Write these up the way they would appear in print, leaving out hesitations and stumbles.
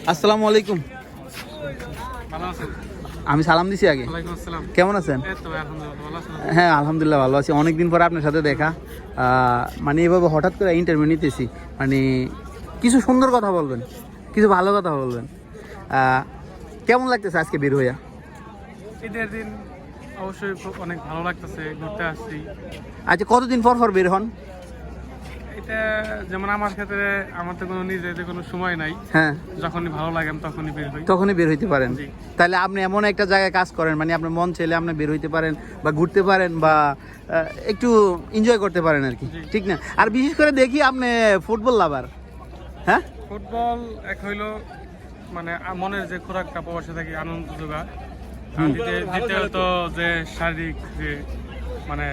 আসসালামু আলাইকুম। আমি সালাম দিছি আগে। কেমন আছেন? হ্যাঁ আলহামদুলিল্লাহ ভালো আছি। অনেকদিন পরে আপনার সাথে দেখা, মানে এভাবে হঠাৎ করে ইন্টারভিউ নিতেছি। মানে কিছু সুন্দর কথা বলবেন, কিছু ভালো কথা বলবেন। কেমন লাগতেছে আজকে বের হইয়া? ঈদের দিন অবশ্যই অনেক ভালো লাগতেছে, ঘুরতে আসছি। আচ্ছা, কতদিন পর পর বের হন? এটা যেমন আমার ক্ষেত্রে আমার তো কোনো নিজেদের কোনো সময় নাই। হ্যাঁ, যখনই ভালো লাগে আমি তখনই বের হই। তখনই বের হইতে পারেন। জি। তাহলে আপনি এমন একটা জায়গায় কাজ করেন, মানে আপনার মন চাইলে আপনি বের হইতে পারেন বা ঘুরতে পারেন বা একটু এনজয় করতে পারেন আর কি, জি। ঠিক না? আর বিশেষ করে দেখি আপনি ফুটবল লাভার। হ্যাঁ, ফুটবল এক হইলো মানে মনের যে খোরাকটা প্রবাসে থাকি আনন্দ যোগা, আর দ্বিতীয় তো যে শারীরিক যে মানে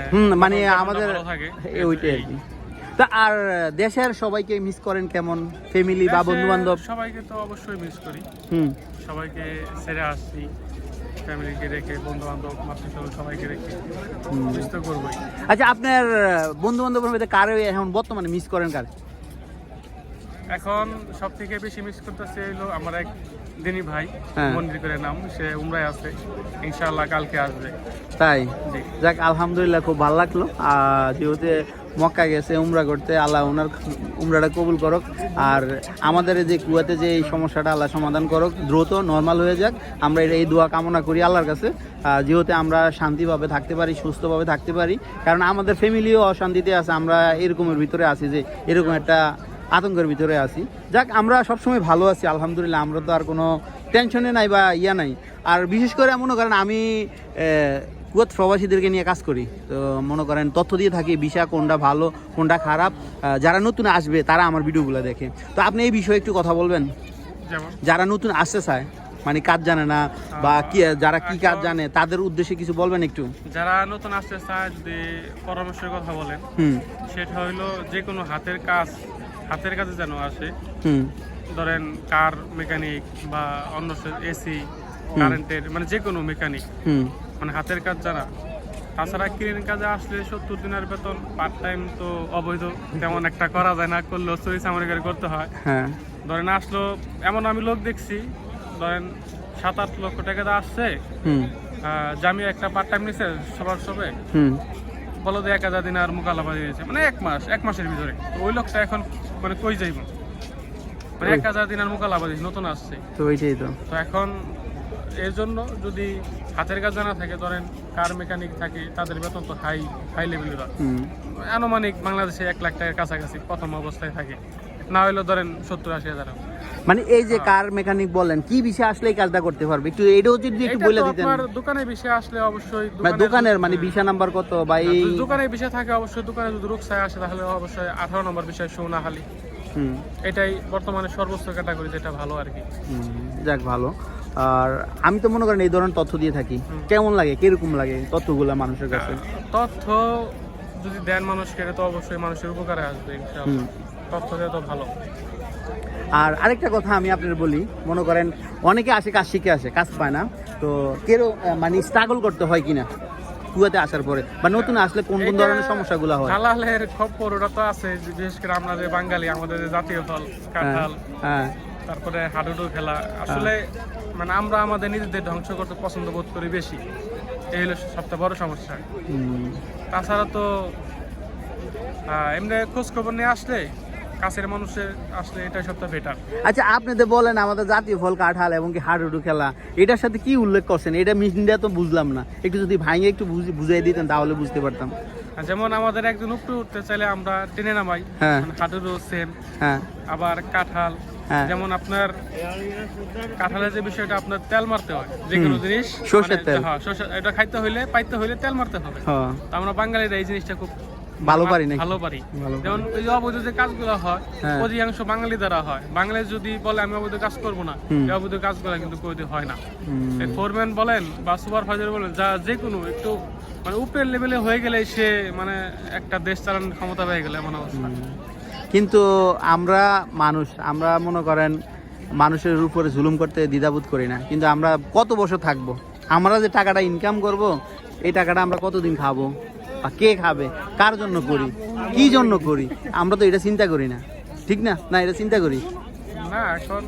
মানে মনটা আমাদের ভালো থাকে ওইটাই আর কি। তা আর দেশের সবাইকে মিস করেন কেমন? ফ্যামিলি বা বন্ধু বান্ধব? সবাইকে তো অবশ্যই মিস করি, হুম সবাইকে ছেড়ে আসছি, ফ্যামিলিকে রেখে বন্ধু বান্ধব মাতৃস্বজন সবাইকে রেখে মিস তো করবোই। আচ্ছা, আপনার বন্ধু বান্ধবের মধ্যে কারে এখন বর্তমানে মিস করেন কার? এখন সব থেকে বেশি মিস করতেছে হলো আমার এক দিনী ভাই, হ্যাঁ। মন্দির করে নাম, সে উমরায় আছে, ইনশাআল্লাহ কালকে আসবে। তাই? জি। যাক আলহামদুলিল্লাহ, খুব ভালো লাগলো। যেহেতু মক্কা গেছে উমরা করতে, আল্লাহ ওনার উমরাটা কবুল করুক। আর আমাদের যে কুয়াতে যে এই সমস্যাটা আল্লাহ সমাধান করুক, দ্রুত নর্মাল হয়ে যাক। আমরা এই দোয়া কামনা করি আল্লাহর কাছে, যেহেতু আমরা শান্তিভাবে থাকতে পারি, সুস্থভাবে থাকতে পারি। কারণ আমাদের ফ্যামিলিও অশান্তিতে আছে, আমরা এরকমের ভিতরে আছি যে এরকম একটা আতঙ্কের ভিতরে আছি। যাক, আমরা সবসময় ভালো আছি আলহামদুলিল্লাহ। আমরা তো আর কোনো টেনশনে নাই বা নাই। আর বিশেষ করে মনে করেন আমি কুয়েত প্রবাসীদেরকে নিয়ে কাজ করি, তো মনে করেন তথ্য দিয়ে থাকি ভিসা কোনটা ভালো কোনটা খারাপ। যারা নতুন আসবে তারা আমার ভিডিওগুলো দেখে। তো আপনি এই বিষয়ে একটু কথা বলবেন। যেমন যারা নতুন আসতে চায়, মানে কাজ জানে না বা কি, যারা কি কাজ জানে, তাদের উদ্দেশ্যে কিছু বলবেন একটু। যারা নতুন আসতে চায় যদি পরামর্শের কথা বলেন, সেটা হইলো যে কোনো হাতের কাজে যেন আসে। ধরেন কার মেকানিক বা অন্য এসি কারেন্টের, মানে যে কোনো মেকানিক, মানে হাতের কাজ যারা। তাছাড়া ক্লিনিং কাজে আসলে 70 দিনের বেতন, পার্ট টাইম তো অবৈধ, তেমন একটা করা যায় না, করলেও চুরি চামারি করে করতে হয়। ধরেন আসলো, এমন আমি লোক দেখছি, ধরেন 7-8 লক্ষ টাকা দিয়ে আসছে, জামি একটা পার্ট টাইম নিছে সবার সবে, বলো যে 1000 দিনার মোকালাবা দিয়েছে, মানে এক মাসের ভিতরে। তো ওই লোকটা এখন মানে কই যাইব, মানে 1000 দিনার মোকালাবা দিয়েছে, নতুন আসছে। তো ওইটাই তো এখন এর জন্য যদি হাতের কাজ জানা থাকে, ধরেন কার মেকানিক থাকে, তাদের বেতন তো হাই লেভেলের, আনুমানিক বাংলাদেশে 1 লাখ টাকার কাছাকাছি প্রথম অবস্থায় থাকে, না হইলেও ধরেন 70-80 হাজার। মানে এই যে কার মেকানিক বলেন, কি বিষয় আসলে এই কাজটা করতে পারবে একটু এটাও যদি একটু বলে দিতেন। আপনার দোকানের বিষয় আসলে অবশ্যই দোকানের মানে ভিসা নাম্বার কত বা এই দোকানের বিষয় থাকে, অবশ্যই দোকানে যদি রুকসায় আসে তাহলে অবশ্যই 18 নম্বর বিষয় সোনাহালি, এটাই বর্তমানে সর্বোচ্চ ক্যাটাগরি, যেটা ভালো আর কি। যাক ভালো। আর আমি তো মনে করেন এই ধরনের তথ্য দিয়ে থাকি, কেমন লাগে, কিরকম লাগে তথ্যগুলো মানুষের কাছে? তথ্য যদি দেন মানুষকে, তো অবশ্যই মানুষের উপকারে আসবে ইনশাআল্লাহ। তথ্য দিয়ে তো ভালো। আর আরেকটা কথা আমি আপনার বলি, মনে করেন অনেকে আসে কাজ শিখে আসে, কাজ পায় না, তো কেউ মানে স্ট্রাগল করতে হয় কিনা কুয়াতে আসার পরে, বা নতুন আসলে কোন কোন ধরনের সমস্যাগুলো হয়? দালালের খপ্পর ওটা তো আছে, বিশেষ করে আমরা যে বাঙালি, আমাদের যে জাতীয় ফল কাঁঠাল, তারপরে হাডুডু খেলা, আসলে মানে আমরা আমাদের নিজেদের ধ্বংস করতে পছন্দ বোধ করি বেশি, এই হলো সবচেয়ে বড় সমস্যা। তাছাড়া তো এমনি খোঁজ খবর নিয়ে আসলে, কাছের মানুষের আসলে এটাই সবচেয়ে বেটার। আচ্ছা, আপনি তো বলেন আমাদের জাতীয় ফল কাঁঠাল এবং কি হাডুডু খেলা, এটার সাথে কি উল্লেখ করছেন? এটা মিশিংটা তো বুঝলাম না, একটু যদি ভাঙে একটু বুঝিয়ে দিতেন তাহলে বুঝতে পারতাম। যেমন আমাদের একজন উপরে উঠতে চাইলে আমরা টেনে নামাই, হাডুডু সেম, আবার কাঁঠাল, যেমন আপনার কাঁঠালের যে বিষয়টা, আপনার তেল মারতে হয় যে কোনো জিনিস, সরষের তেল, এটা খাইতে হইলে পাইতে হইলে তেল মারতে হবে। আমরা বাঙালিরা এই জিনিসটা খুব ভালো পারি না, ভালো পারি। যেমন ওই যে অবৈধ যে কাজগুলো হয়, অধিকাংশ বাঙালি দ্বারা হয়। বাঙালি যদি বলে আমি অবৈধ কাজ করবো না, এই অবৈধ কাজগুলো কিন্তু কোনোদিন হয় না। ফোরম্যান বলেন বা সুপারভাইজার বলেন, যা যে কোনো একটু মানে উপরের লেভেলে হয়ে গেলে সে মানে একটা দেশ চালানোর ক্ষমতা পেয়ে গেলে এমন অবস্থা। কিন্তু আমরা মানুষ, আমরা মনে করেন মানুষের উপরে জুলুম করতে দ্বিধাবোধ করি না। কিন্তু আমরা কত বছর থাকবো? আমরা যে টাকাটা ইনকাম করব, এই টাকাটা আমরা কতদিন খাবো বা কে খাবে, কার জন্য করি, কি জন্য করি, আমরা তো এটা চিন্তা করি না, ঠিক না? না, এটা চিন্তা করি না। এখন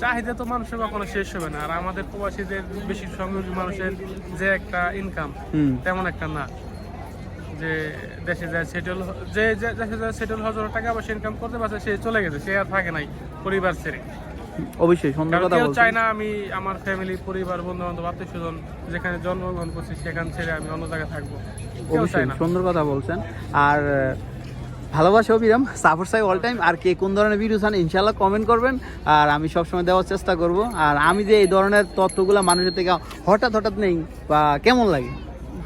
চাহিদা তো মানুষের কখনো শেষ হবে না, আর আমাদের প্রবাসীদের বেশি সংখ্যক মানুষের যে একটা ইনকাম তেমন একটা না, যে দেশে যায় সেটেল, যে দেশে যায় সেটেল হাজার টাকা পয়সা ইনকাম করতে পারছে সে চলে গেছে, সে আর থাকে নাই পরিবার ছেড়ে। অবশ্যই সুন্দর কথা কেউ বলছেন। চায় না আমি আমার ফ্যামিলি, পরিবার, বন্ধু বান্ধব, আত্মীয় স্বজন যেখানে জন্মগ্রহণ করছি সেখান ছেড়ে আমি অন্য জায়গায় থাকবো, কেউ অবশ্যই চায় না। সুন্দর কথা বলছেন। আর ভালোবাসা অবিরাম সাফর সাহেব অল টাইম। আর কে কোন ধরনের ভিডিও চান ইনশাল্লাহ কমেন্ট করবেন, আর আমি সবসময় দেওয়ার চেষ্টা করব। আর আমি যে এই ধরনের তথ্যগুলো মানুষের থেকে হঠাৎ হঠাৎ নেই বা কেমন লাগে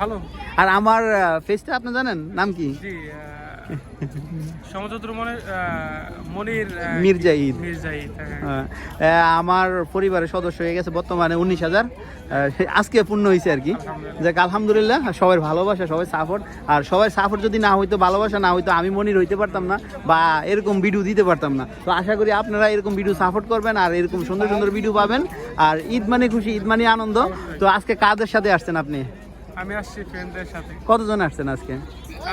ভালো। আর আমার ফেসটা আপনি জানেন নাম কি? জি, সমচন্দ্র মনির মির্জাইদ। মির্জাইদ, হ্যাঁ। আমার পরিবারের সদস্য হয়ে গেছে বর্তমানে 19,000, আজকে পূর্ণ হয়েছে আর কি। যাক আলহামদুলিল্লাহ, সবাই ভালোবাসা, সবাই সাপোর্ট। আর সবাই সাপোর্ট যদি না হইতো, ভালোবাসা না হইতো, আমি মনির হইতে পারতাম না বা এরকম ভিডিও দিতে পারতাম না। তো আশা করি আপনারা এরকম ভিডিও সাপোর্ট করবেন আর এরকম সুন্দর সুন্দর ভিডিও পাবেন। আর ঈদ মানে খুশি, ঈদ মানে আনন্দ। তো আজকে কাদের সাথে আসছেন আপনি? আমি আসছি ফ্রেন্ডদের সাথে। কতজন আসছেন আজকে?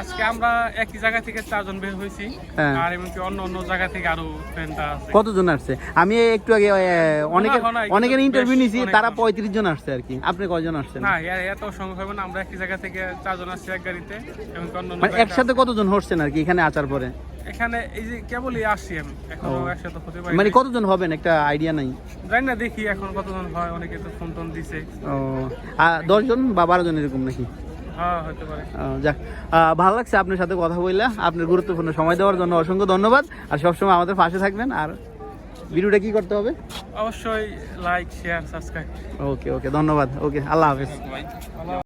আজকে আমরা একই জায়গা থেকে 4 জন বের হয়েছি, হ্যাঁ। আর এমনকি অন্য অন্য জায়গা থেকে আরো ফ্রেন্ডরা আছে। কতজন আসছে? আমি একটু আগে অনেকের ইন্টারভিউ নিয়েছি, তারা 35 জন আসছে আর কি। আপনি কয়জন আসছেন? না, এত সংখ্যক হবে না, আমরা একই জায়গা থেকে 4 জন আসছি এক গাড়িতে, এবং অন্য অন্য মানে জায়গা- একসাথে কতজন হচ্ছেন আর কি এখানে আসার পরে? এখানে এই যে কেবলই আসছি আমি, এখন একসাথে হতে পারি মানে নাই। কতজন হবেন একটা আইডিয়া নাই? জানি না, দেখি এখন কতজন হয়, অনেকে তো ফোন টোন দিছে। ও, 10 জন বা 12 জন এরকম নাকি? হ্যাঁ, হতে পারে। যাক, ভালো লাগছে আপনার সাথে কথা বললে। আপনার গুরুত্বপূর্ণ সময় দেওয়ার জন্য অসংখ্য ধন্যবাদ। আর সবসময় আমাদের পাশে থাকবেন। আর ভিডিওটা কি করতে হবে? অবশ্যই লাইক, শেয়ার, সাবস্ক্রাইব। ওকে, ধন্যবাদ। ওকে, আল্লাহ হাফেজ।